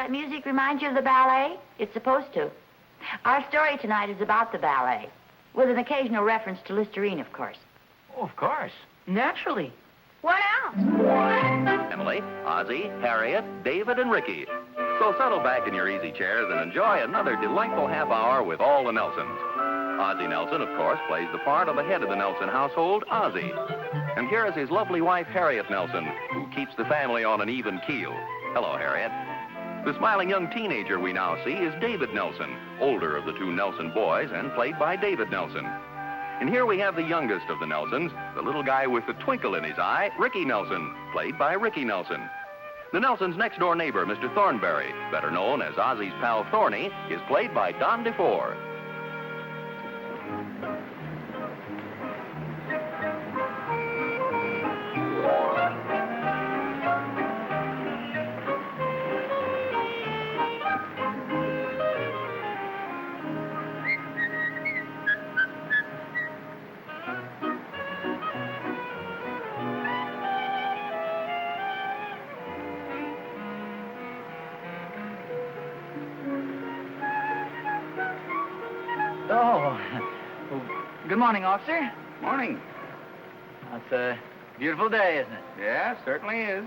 that music remind you of the ballet? It's supposed to. Our story tonight is about the ballet, with an occasional reference to Listerine, of course. Oh, of course. Naturally. What else? Emily, Ozzie, Harriet, David, and Ricky. So settle back in your easy chairs and enjoy another delightful half hour with all the Nelsons. Ozzie Nelson, of course, plays the part of the head of the Nelson household, Ozzie. And here is his lovely wife, Harriet Nelson, who keeps the family on an even keel. Hello, Harriet. The smiling young teenager we now see is David Nelson, older of the two Nelson boys and played by David Nelson. And here we have the youngest of the Nelsons, the little guy with the twinkle in his eye, Ricky Nelson, played by Ricky Nelson. The Nelsons' next-door neighbor, Mr. Thornberry, better known as Ozzie's pal Thorny, is played by Don DeFore. Oh, well, good morning, officer. Morning. It's a beautiful day, isn't it? Yeah, certainly is.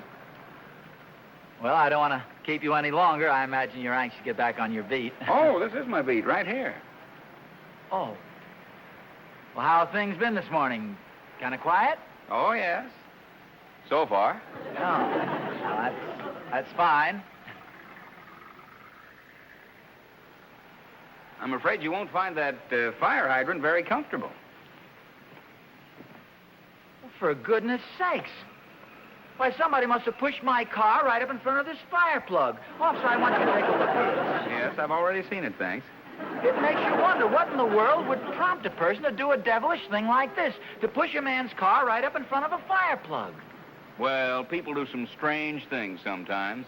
Well, I don't want to keep you any longer. I imagine you're anxious to get back on your beat. Oh, this is my beat right here. Oh. Well, how have things been this morning? Kind of quiet? Oh, yes. So far. Oh, well, that's fine. I'm afraid you won't find that fire hydrant very comfortable. Well, for goodness sakes. Why, somebody must have pushed my car right up in front of this fire plug. Officer, I want you to take a look at Yes, I've already seen it, thanks. this. It makes you wonder what in the world would prompt a person to do a devilish thing like this, to push a man's car right up in front of a fire plug. Well, people do some strange things sometimes.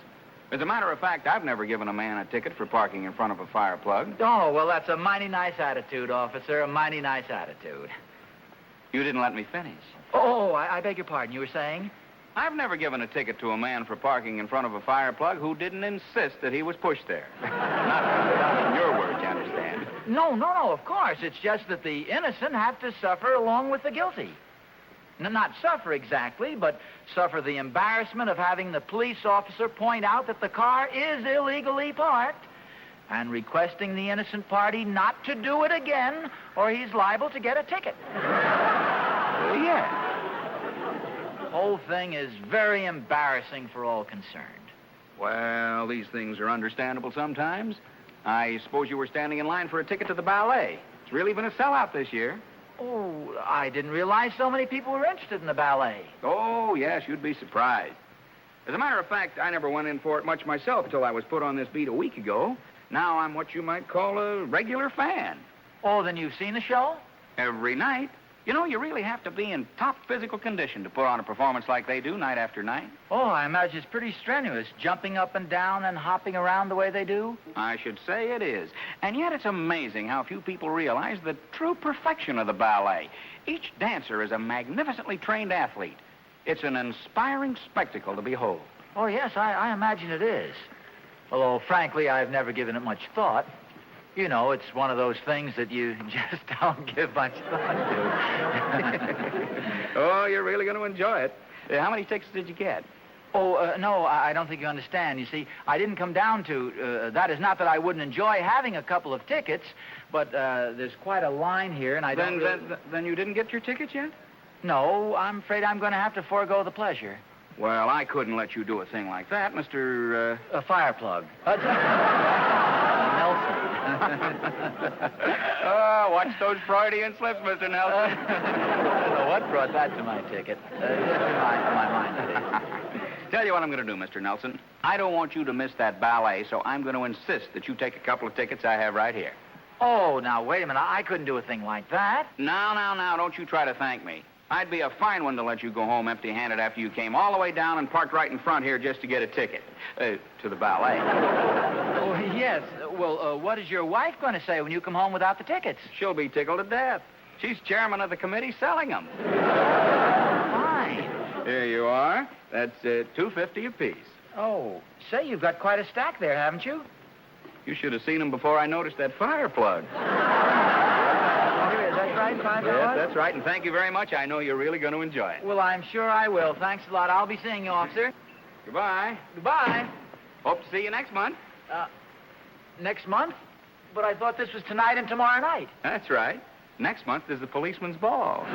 As a matter of fact, I've never given a man a ticket for parking in front of a fire plug. Oh, well, that's a mighty nice attitude, officer, a mighty nice attitude. You didn't let me finish. Oh, I beg your pardon. You were saying? I've never given a ticket to a man for parking in front of a fire plug who didn't insist that he was pushed there. Not in your words, you understand. No, of course. It's just that the innocent have to suffer along with the guilty. Not suffer exactly, but suffer the embarrassment of having the police officer point out that the car is illegally parked and requesting the innocent party not to do it again, or he's liable to get a ticket. Yeah. The whole thing is very embarrassing for all concerned. Well, these things are understandable sometimes. I suppose you were standing in line for a ticket to the ballet. It's really been a sellout this year. Oh, I didn't realize so many people were interested in the ballet. Oh, yes, you'd be surprised. As a matter of fact, I never went in for it much myself till I was put on this beat a week ago. Now I'm what you might call a regular fan. Oh, then you've seen the show? Every night. You know, you really have to be in top physical condition to put on a performance like they do night after night. Oh, I imagine it's pretty strenuous, jumping up and down and hopping around the way they do. I should say it is. And yet it's amazing how few people realize the true perfection of the ballet. Each dancer is a magnificently trained athlete. It's an inspiring spectacle to behold. Oh, yes, I imagine it is. Although, frankly, I've never given it much thought. You know, it's one of those things that you just don't give much thought to. Oh, you're really going to enjoy it. How many tickets did you get? Oh, no, I don't think you understand. You see, I didn't come down to... that is not that I wouldn't enjoy having a couple of tickets, but there's quite a line here, and I don't... Then you didn't get your tickets yet? No, I'm afraid I'm going to have to forego the pleasure. Well, I couldn't let you do a thing like that, Mr. A fire plug. Nelson. Oh, watch those Freudian slips, Mr. Nelson. I don't know what brought that to my ticket. My mind, please. Tell you what I'm going to do, Mr. Nelson. I don't want you to miss that ballet, so I'm going to insist that you take a couple of tickets I have right here. Oh, now, wait a minute. I couldn't do a thing like that. Now, don't you try to thank me. I'd be a fine one to let you go home empty-handed after you came all the way down and parked right in front here just to get a ticket to the ballet. Oh, yes. Well, what is your wife going to say when you come home without the tickets? She'll be tickled to death. She's chairman of the committee selling them. Fine. Here you are. That's $2.50 apiece. Oh, say, you've got quite a stack there, haven't you? You should have seen them before I noticed that fire plug. Is that right, $5? Yes, that's right, and thank you very much. I know you're really going to enjoy it. Well, I'm sure I will. Thanks a lot. I'll be seeing you, officer. Goodbye. Goodbye. Hope to see you next month. Next month? But I thought this was tonight and tomorrow night. That's right. Next month is the policeman's ball.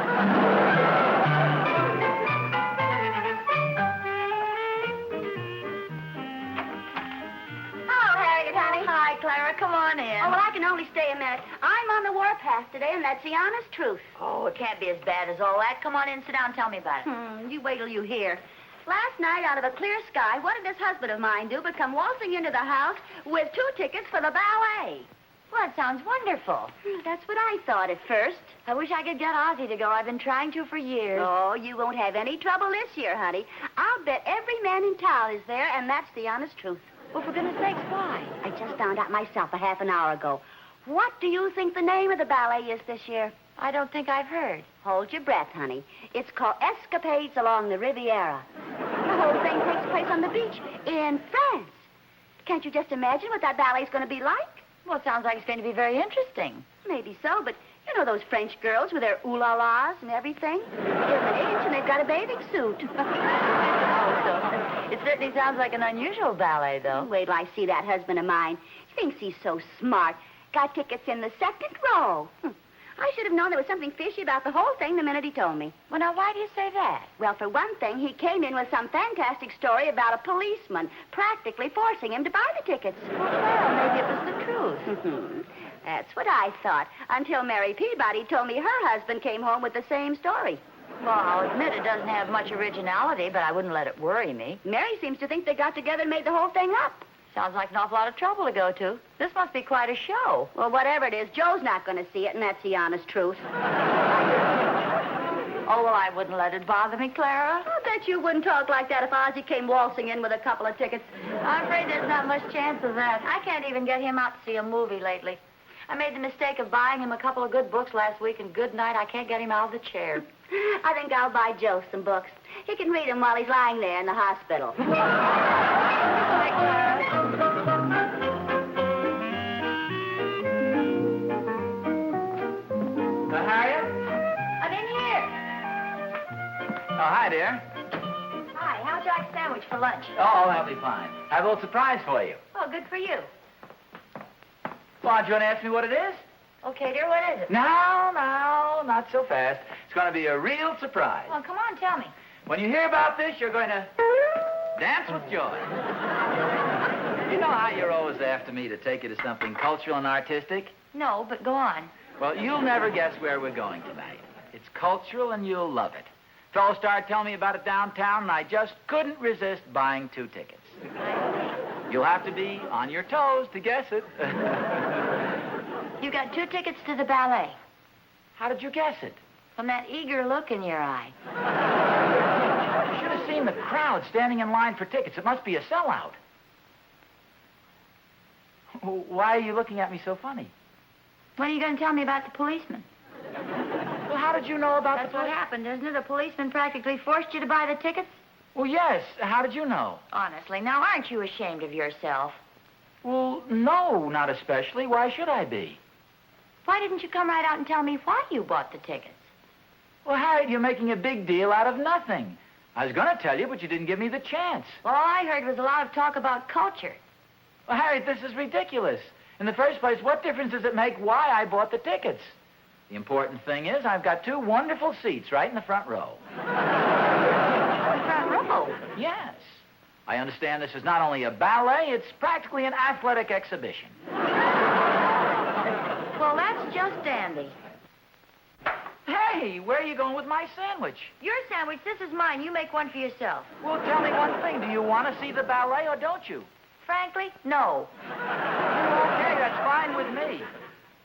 Harriet, honey. Hi, Clara. Come on in. Oh, well, I can only stay a minute. I'm on the warpath today, and that's the honest truth. Oh, it can't be as bad as all that. Come on in, sit down, tell me about it. You wait till you hear. Last night, out of a clear sky, what did this husband of mine do but come waltzing into the house with 2 tickets for the ballet? Well, that sounds wonderful. That's what I thought at first. I wish I could get Ozzie to go. I've been trying to for years. Oh, you won't have any trouble this year, honey. I'll bet every man in town is there, and that's the honest truth. Well, for goodness sakes, why? I just found out myself a half an hour ago. What do you think the name of the ballet is this year? I don't think I've heard. Hold your breath, honey. It's called Escapades Along the Riviera. The whole thing takes place on the beach in France. Can't you just imagine what that ballet's going to be like? Well, it sounds like it's going to be very interesting. Maybe so, but you know those French girls with their ooh-la-las and everything? They're an age and they've got a bathing suit. It certainly sounds like an unusual ballet, though. Wait till I see that husband of mine. He thinks he's so smart. Got tickets in the second row. I should have known there was something fishy about the whole thing the minute he told me. Well, now, why do you say that? Well, for one thing, he came in with some fantastic story about a policeman practically forcing him to buy the tickets. Well, maybe it was the truth. That's what I thought, until Mary Peabody told me her husband came home with the same story. Well, I'll admit it doesn't have much originality, but I wouldn't let it worry me. Mary seems to think they got together and made the whole thing up. Sounds like an awful lot of trouble to go to. This must be quite a show. Well, whatever it is, Joe's not going to see it, and that's the honest truth. Oh, well, I wouldn't let it bother me, Clara. I bet you wouldn't talk like that if Ozzie came waltzing in with a couple of tickets. I'm afraid there's not much chance of that. I can't even get him out to see a movie lately. I made the mistake of buying him a couple of good books last week, and good night, I can't get him out of the chair. I think I'll buy Joe some books. He can read them while he's lying there in the hospital. Bye, Clara. Harriet? I'm in here. Oh, hi, dear. Hi, how'd you like a sandwich for lunch? Oh, that'll be fine. I have a little surprise for you. Oh, good for you. Well, do you want to ask me what it is? Okay, dear, what is it? No, not so fast. It's going to be a real surprise. Well, come on, tell me. When you hear about this, you're going to dance with joy. You know how you're always after me to take you to something cultural and artistic? No, but go on. Well, you'll never guess where we're going tonight. It's cultural, and you'll love it. Fellow started telling me about it downtown, and I just couldn't resist buying 2 tickets. You'll have to be on your toes to guess it. You got 2 tickets to the ballet. How did you guess it? From that eager look in your eye. You should have seen the crowd standing in line for tickets. It must be a sellout. Why are you looking at me so funny? When are you going to tell me about the policeman? Well, how did you know about That's the what happened, isn't it? The policeman practically forced you to buy the tickets? Well, yes. How did you know? Honestly, now aren't you ashamed of yourself? Well, no, not especially. Why should I be? Why didn't you come right out and tell me why you bought the tickets? Well, Harriet, you're making a big deal out of nothing. I was going to tell you, but you didn't give me the chance. Well, all I heard was a lot of talk about culture. Well, Harriet, this is ridiculous. In the first place, what difference does it make why I bought the tickets? The important thing is I've got 2 wonderful seats right in the front row. Front row? Yes. I understand this is not only a ballet, it's practically an athletic exhibition. Well, that's just dandy. Hey, where are you going with my sandwich? Your sandwich, this is mine. You make one for yourself. Well, tell me one thing. Do you want to see the ballet or don't you? Frankly, no. Okay, that's fine with me.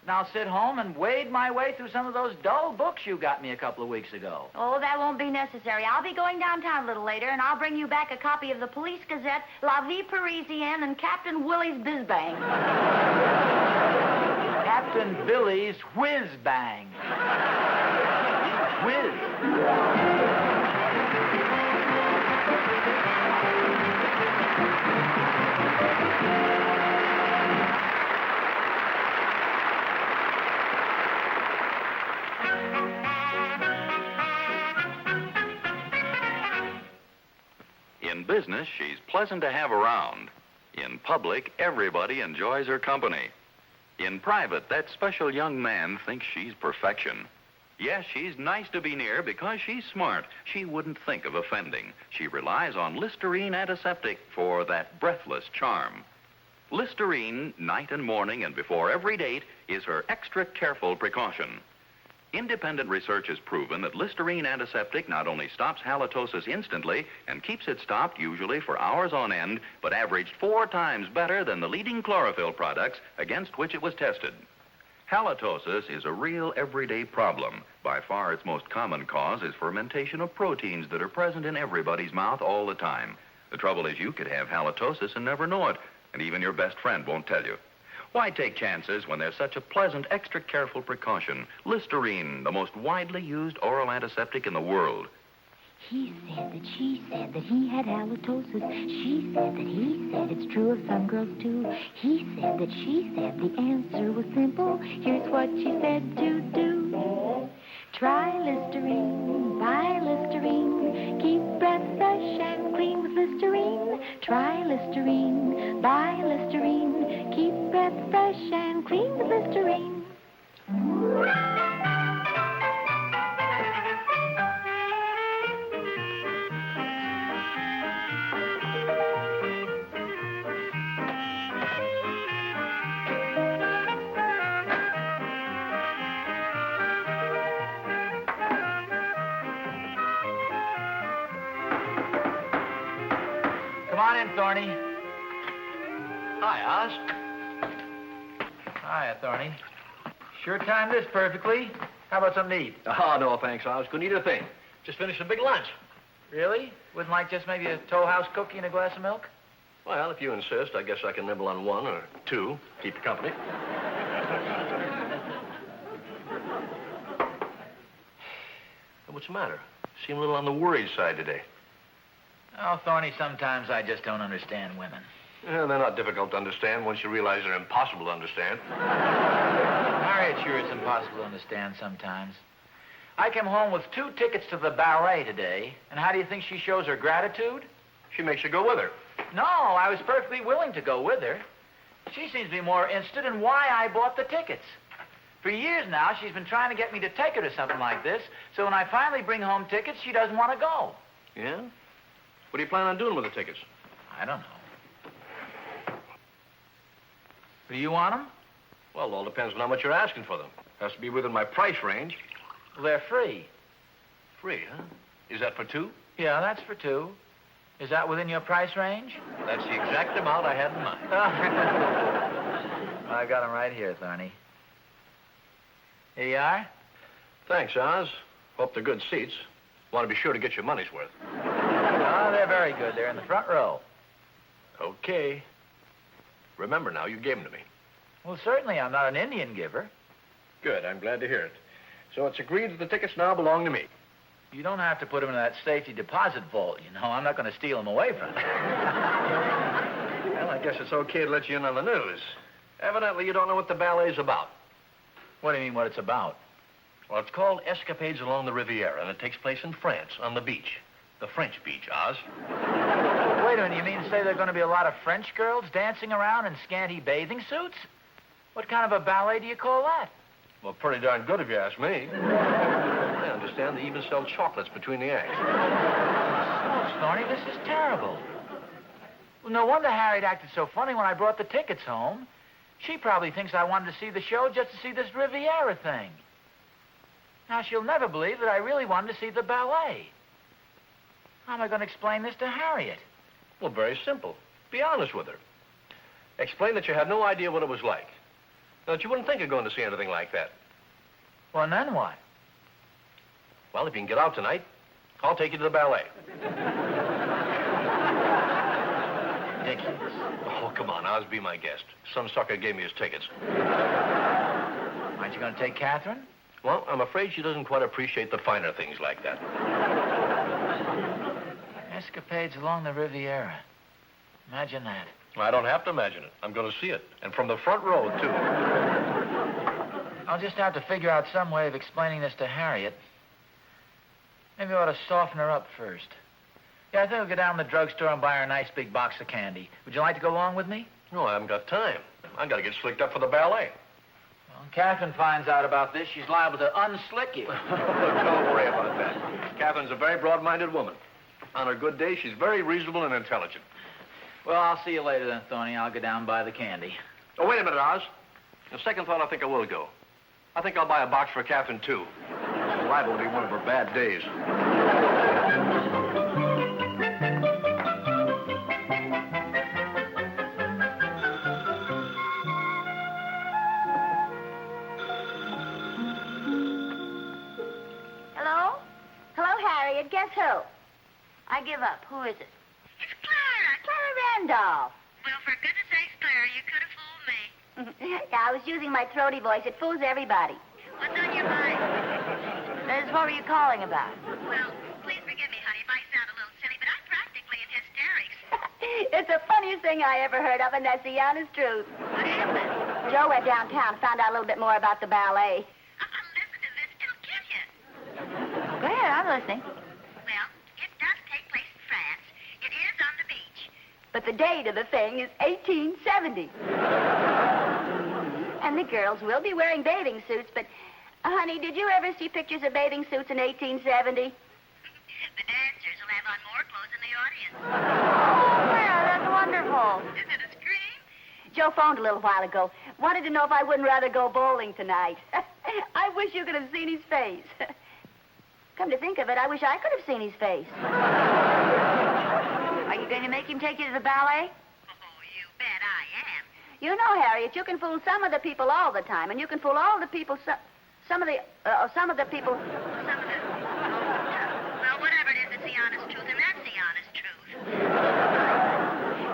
Now sit home and wade my way through some of those dull books you got me a couple of weeks ago. Oh, that won't be necessary. I'll be going downtown a little later, and I'll bring you back a copy of the Police Gazette, La Vie Parisienne, and Captain Willie's Bizbang. Captain Billy's Whiz Bang. Whiz. business, she's pleasant to have around. In public, everybody enjoys her company. In private, that special young man thinks she's perfection. Yes, she's nice to be near because she's smart. She wouldn't think of offending. She relies on Listerine antiseptic for that breathless charm. Listerine, night and morning and before every date, is her extra careful precaution. Independent research has proven that Listerine antiseptic not only stops halitosis instantly and keeps it stopped usually for hours on end, but averaged 4 times better than the leading chlorophyll products against which it was tested. Halitosis is a real everyday problem. By far its most common cause is fermentation of proteins that are present in everybody's mouth all the time. The trouble is you could have halitosis and never know it, and even your best friend won't tell you. Why take chances when there's such a pleasant, extra careful precaution? Listerine, the most widely used oral antiseptic in the world. He said that she said that he had halitosis. She said that he said it's true of some girls too. He said that she said the answer was simple. Here's what she said to do. Try Listerine, buy Listerine. Keep breath fresh and clean with Listerine. Try Listerine, buy Listerine. Keep breath fresh and clean with Listerine. Come on in, Thorny. Hi, Oz. Hiya, Thorny. Sure timed this perfectly. How about something to eat? Oh, no, thanks, Oz. Couldn't eat a thing. Just finished a big lunch. Really? Wouldn't like just maybe a Toll House cookie and a glass of milk? Well, if you insist, I guess I can nibble on 1 or 2. Keep you company. What's the matter? Seem a little on the worried side today. Oh, Thorny, sometimes I just don't understand women. Yeah, they're not difficult to understand once you realize they're impossible to understand. Harriet sure is impossible to understand sometimes. I came home with 2 tickets to the ballet today, and how do you think she shows her gratitude? She makes you go with her. No, I was perfectly willing to go with her. She seems to be more interested in why I bought the tickets. For years now, she's been trying to get me to take her to something like this, so when I finally bring home tickets, she doesn't want to go. Yeah? What do you plan on doing with the tickets? I don't know. Do you want them? Well, it all depends on how much you're asking for them. Has to be within my price range. Well, they're free. Free, huh? Is that for 2? Yeah, that's for 2. Is that within your price range? That's the exact amount I had in mind. I got them right here, Thorny. Here you are. Thanks, Oz. Hope they're good seats. Want to be sure to get your money's worth. Oh, they're very good. They're in the front row. Okay. Remember now, you gave them to me. Well, certainly I'm not an Indian giver. Good, I'm glad to hear it. So it's agreed that the tickets now belong to me. You don't have to put them in that safety deposit vault, you know. I'm not going to steal them away from you. Well, I guess it's okay to let you in on the news. Evidently, you don't know what the ballet's about. What do you mean, what it's about? Well, it's called Escapades Along the Riviera, and it takes place in France, on the beach. The French beach, Oz. Wait a minute, you mean to say there are going to be a lot of French girls dancing around in scanty bathing suits? What kind of a ballet do you call that? Well, pretty darn good if you ask me. I understand they even sell chocolates between the acts. Oh, Thorny, this is terrible. Well, no wonder Harriet acted so funny when I brought the tickets home. She probably thinks I wanted to see the show just to see this Riviera thing. Now, she'll never believe that I really wanted to see the ballet. How am I going to explain this to Harriet? Well, very simple. Be honest with her. Explain that you had no idea what it was like. That you wouldn't think of going to see anything like that. Well, and then what? Well, if you can get out tonight, I'll take you to the ballet. Ridiculous. Oh, come on, Oz, be my guest. Some sucker gave me his tickets. Aren't you going to take Catherine? Well, I'm afraid she doesn't quite appreciate the finer things like that. Escapades along the Riviera. Imagine that. I don't have to imagine it. I'm going to see it. And from the front row, too. I'll just have to figure out some way of explaining this to Harriet. Maybe I ought to soften her up first. Yeah, I think I'll go down to the drugstore and buy her a nice big box of candy. Would you like to go along with me? No, I haven't got time. I got to get slicked up for the ballet. Well, when Catherine finds out about this, she's liable to unslick you. Don't worry about that. Catherine's a very broad-minded woman. On her good day, she's very reasonable and intelligent. Well, I'll see you later then, Thorny. I'll go down and buy the candy. Oh, wait a minute, Oz. On second thought, I think I will go. I think I'll buy a box for Catherine, too. It's liable to be one of her bad days. Hello? Hello, Harriet. Guess who? I give up. Who is it? It's Clara. Clara Randolph. Well, for goodness sakes, Clara, you could have fooled me. Yeah, I was using my throaty voice. It fools everybody. What's on your mind? Liz, what were you calling about? Well, please forgive me, honey, if I sound a little silly, but I'm practically in hysterics. It's the funniest thing I ever heard of, and that's the honest truth. What happened? Joe went downtown and found out a little bit more about the ballet. Listen to this. It'll kill you. Go ahead, I'm listening. Well, it does take place in France. It is on the beach. But the date of the thing is 1870. And the girls will be wearing bathing suits, but, honey, did you ever see pictures of bathing suits in 1870? The dancers will have on more clothes than the audience. Oh, well, that's wonderful. Is it a scream? Joe phoned a little while ago. Wanted to know if I wouldn't rather go bowling tonight. I wish you could have seen his face. Come to think of it, I wish I could have seen his face. Are you going to make him take you to the ballet? Oh, you bet I am. You know, Harriet, you can fool some of the people all the time, and you can fool all the people, some of the people... Some of the... Well, whatever it is, it's the honest truth, and that's the honest truth.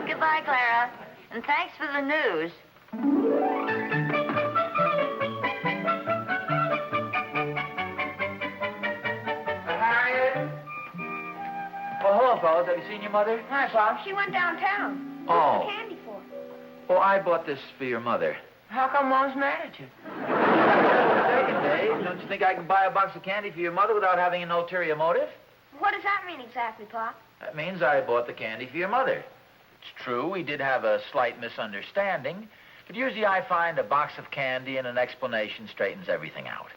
Goodbye, Clara. And thanks for the news. Harriet? Well, hello, fellas. Have you seen your mother? Hi, Bob. She went downtown. Oh. What's the candy for? Well, I bought this for your mother. How come Mom's mad at you? Second, Dave. Don't you think I can buy a box of candy for your mother without having an ulterior motive? What does that mean exactly, Pop? That means I bought the candy for your mother. It's true, we did have a slight misunderstanding, but usually I find a box of candy and an explanation straightens everything out.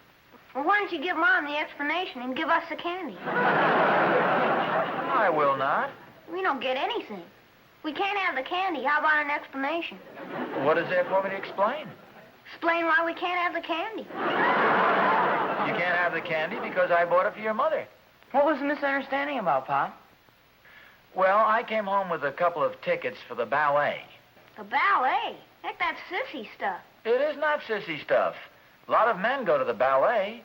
Well, why don't you give Mom the explanation and give us the candy? I will not. We don't get anything. We can't have the candy. How about an explanation? What is there for me to explain? Explain why we can't have the candy. You can't have the candy because I bought it for your mother. What was the misunderstanding about, Pop? Well, I came home with a couple of tickets for the ballet. The ballet? Heck, that's sissy stuff. It is not sissy stuff. A lot of men go to the ballet.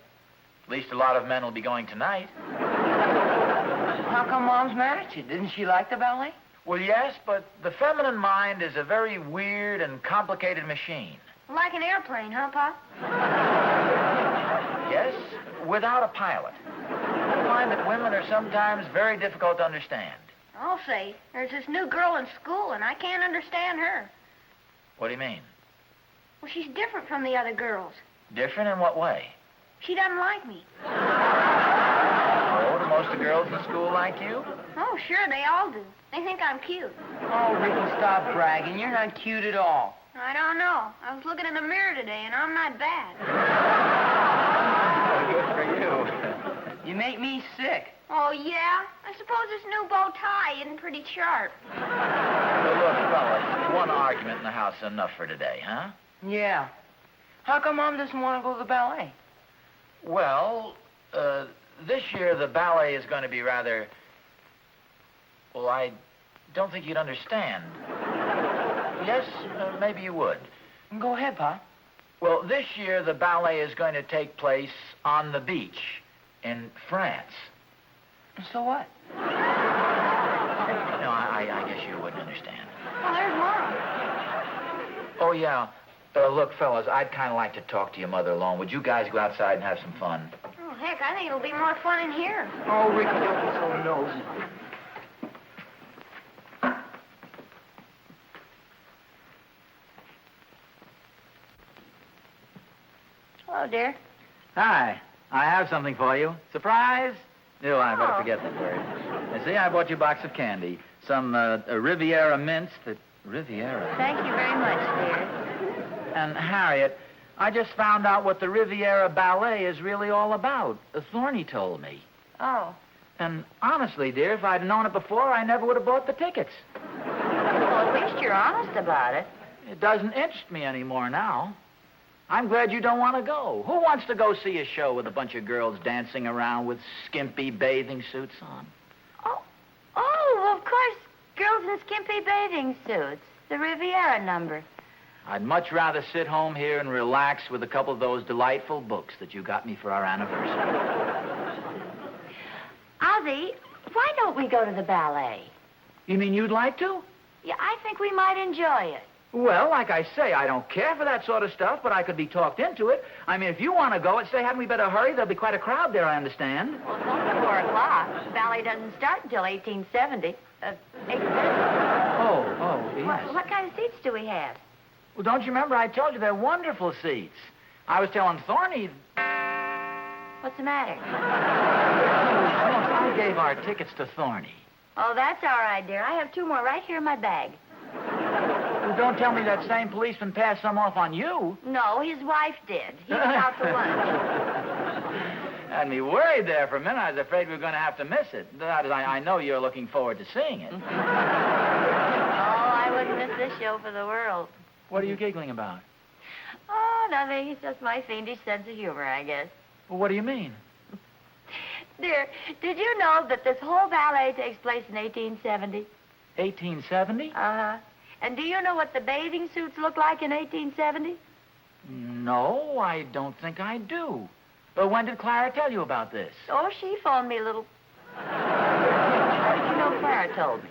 At least a lot of men will be going tonight. How come Mom's mad at you? Didn't she like the ballet? Well, yes, but the feminine mind is a very weird and complicated machine. Like an airplane, huh, Pop? Yes, without a pilot. I find that women are sometimes very difficult to understand. I'll say, there's this new girl in school, and I can't understand her. What do you mean? Well, she's different from the other girls. Different in what way? She doesn't like me. Oh, do most of the girls in school like you? Oh, sure, they all do. They think I'm cute. Oh, Ricky, stop bragging. You're not cute at all. I don't know. I was looking in the mirror today, and I'm not bad. Good for you. You make me sick. Oh, yeah? I suppose this new bow tie isn't pretty sharp. Well, look, fellas, one argument in the house is enough for today, huh? Yeah. How come Mom doesn't want to go to the ballet? Well, this year the ballet is going to be rather... Well, I don't think you'd understand. Yes, maybe you would. Go ahead, Pa. Well, this year the ballet is going to take place on the beach in France. So what? No, I guess you wouldn't understand. Well, there's Mom. Oh, yeah. Look, fellas, I'd kind of like to talk to your mother alone. Would you guys go outside and have some fun? Oh, heck, I think it'll be more fun in here. Oh, Ricky, don't be so nosy. Hello, dear. Hi. I have something for you. Surprise? No, I better forget that word. See, I bought you a box of candy. Some Riviera mints that... Riviera? Thank you very much, dear. And, Harriet, I just found out what the Riviera Ballet is really all about. Thorny told me. Oh. And honestly, dear, if I'd known it before, I never would have bought the tickets. Well, at least you're honest about it. It doesn't interest me anymore now. I'm glad you don't want to go. Who wants to go see a show with a bunch of girls dancing around with skimpy bathing suits on? Oh, of course, girls in skimpy bathing suits. The Riviera number. I'd much rather sit home here and relax with a couple of those delightful books that you got me for our anniversary. Ozzie, why don't we go to the ballet? You mean you'd like to? Yeah, I think we might enjoy it. Well, like I say, I don't care for that sort of stuff, but I could be talked into it. I mean, if you want to go, I'd say, hadn't we better hurry? There'll be quite a crowd there, I understand. Well, it's only 4 o'clock. The ballet doesn't start until 1870. 8:30. Oh, yes. What kind of seats do we have? Well, don't you remember I told you they're wonderful seats? I was telling Thorny... What's the matter? I gave our tickets to Thorny. Oh, that's all right, dear. I have 2 more right here in my bag. Well, don't tell me that same policeman passed some off on you. No, his wife did. He was out for lunch. Had me worried there for a minute. I was afraid we were going to have to miss it. That is, I know you're looking forward to seeing it. Oh, I wouldn't miss this show for the world. What are you giggling about? Oh, nothing. It's just my fiendish sense of humor, I guess. Well, what do you mean? Dear, did you know that this whole ballet takes place in 1870? 1870? Uh-huh. And do you know what the bathing suits look like in 1870? No, I don't think I do. When did Clara tell you about this? Oh, she phoned me a little... How did you know Clara told me?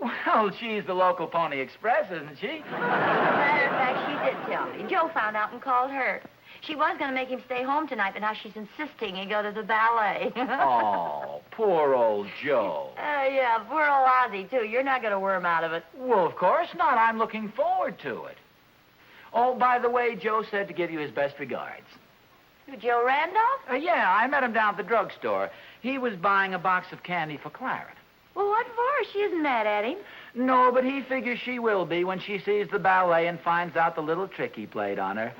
Well, she's the local Pony Express, isn't she? As a matter of fact, she did tell me. Joe found out and called her. She was going to make him stay home tonight, but now she's insisting he go to the ballet. Oh, poor old Joe. Yeah, poor old Ozzie, too. You're not going to worm out of it. Well, of course not. I'm looking forward to it. Oh, by the way, Joe said to give you his best regards. Who, Joe Randolph? Yeah, I met him down at the drugstore. He was buying a box of candy for Clara. Well, what for? She isn't mad at him. No, but he figures she will be when she sees the ballet and finds out the little trick he played on her.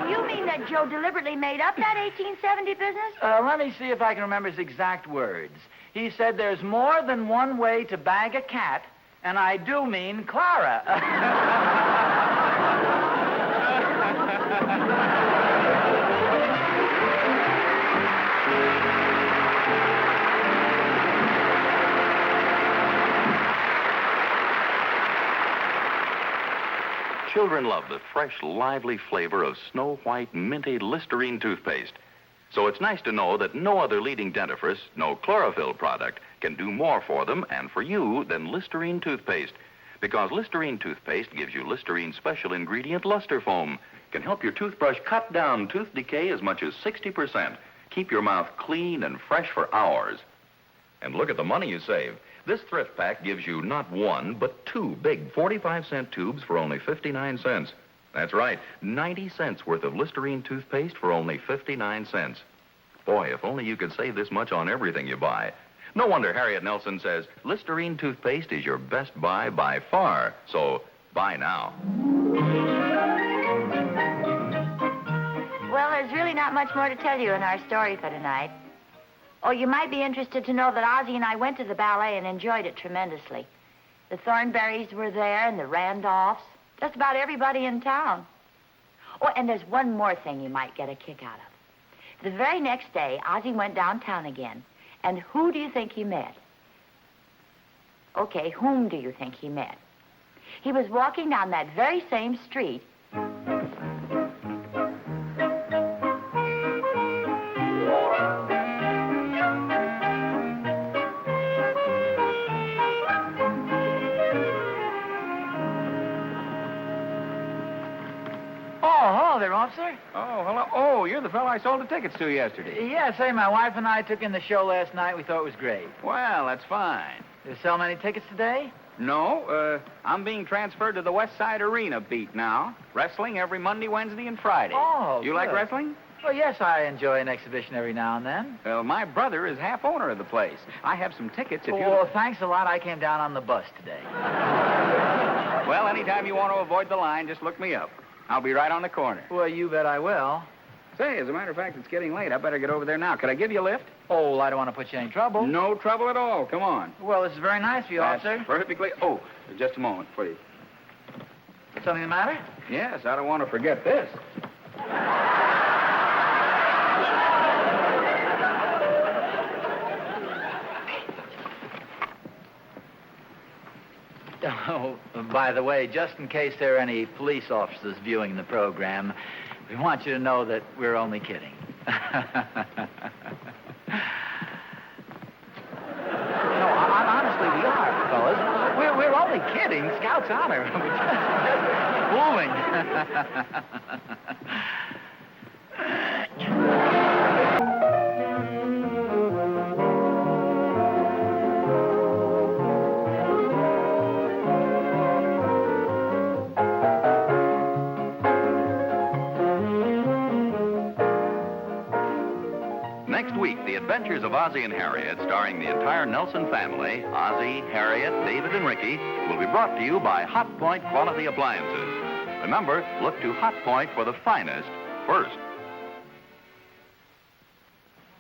Do you mean that Joe deliberately made up that 1870 business? Let me see if I can remember his exact words. He said there's more than one way to bag a cat, and I do mean Clara. Children love the fresh, lively flavor of Snow White minty Listerine toothpaste. So it's nice to know that no other leading dentifrice, no chlorophyll product, can do more for them and for you than Listerine toothpaste. Because Listerine toothpaste gives you Listerine's special ingredient, Luster Foam. Can help your toothbrush cut down tooth decay as much as 60%. Keep your mouth clean and fresh for hours. And look at the money you save. This thrift pack gives you not 1, but 2 big 45-cent tubes for only 59 cents. That's right, 90 cents worth of Listerine toothpaste for only 59 cents. Boy, if only you could save this much on everything you buy. No wonder Harriet Nelson says Listerine toothpaste is your best buy by far. So, buy now. Well, there's really not much more to tell you in our story for tonight. Oh, you might be interested to know that Ozzie and I went to the ballet and enjoyed it tremendously. The Thornberrys were there and the Randolphs. Just about everybody in town. Oh, and there's one more thing you might get a kick out of. The very next day, Ozzie went downtown again. And who do you think he met? Okay, whom do you think he met? He was walking down that very same street. Hello there, officer. Oh, hello. Oh, you're the fellow I sold the tickets to yesterday. Yeah, say, my wife and I took in the show last night. We thought it was great. Well, that's fine. Did you sell many tickets today? No, I'm being transferred to the West Side Arena beat now. Wrestling every Monday, Wednesday, and Friday. Oh, You like good. wrestling? Well, yes, I enjoy an exhibition every now and then. Well, my brother is half owner of the place. I have some tickets if you... Well, thanks a lot. I came down on the bus today. Well, anytime you want to avoid the line, just look me up. I'll be right on the corner. Well, you bet I will. Say, as a matter of fact, it's getting late. I better get over there now. Could I give you a lift? Oh, well, I don't want to put you in any trouble. No trouble at all. Come on. Well, this is very nice of you, That's officer. perfectly... Oh, just a moment, please. Something the matter? Yes, I don't want to forget this. Oh, by the way, just in case there are any police officers viewing the program, we want you to know that we're only kidding. No, honestly, we are, fellas. We're only kidding. Scout's honor. Fooling. Next week, The Adventures of Ozzie and Harriet, starring the entire Nelson family, Ozzie, Harriet, David, and Ricky, will be brought to you by Hot Point Quality Appliances. Remember, look to Hot Point for the finest first.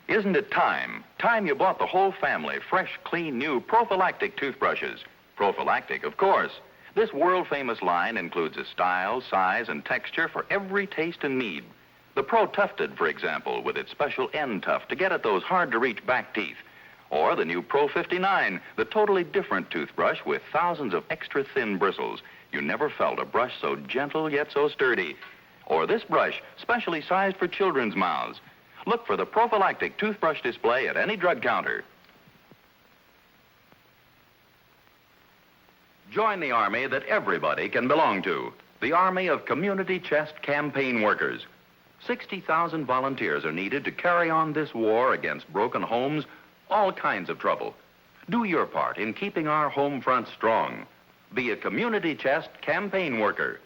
Isn't it time? Time you bought the whole family fresh, clean, new prophylactic toothbrushes. Prophylactic, of course. This world-famous line includes a style, size, and texture for every taste and need. The Pro Tufted, for example, with its special end tuft to get at those hard-to-reach back teeth. Or the new Pro 59, the totally different toothbrush with thousands of extra thin bristles. You never felt a brush so gentle yet so sturdy. Or this brush, specially sized for children's mouths. Look for the prophylactic toothbrush display at any drug counter. Join the army that everybody can belong to. The Army of Community Chest Campaign Workers. 60,000 volunteers are needed to carry on this war against broken homes, all kinds of trouble. Do your part in keeping our home front strong. Be a Community Chest Campaign Worker.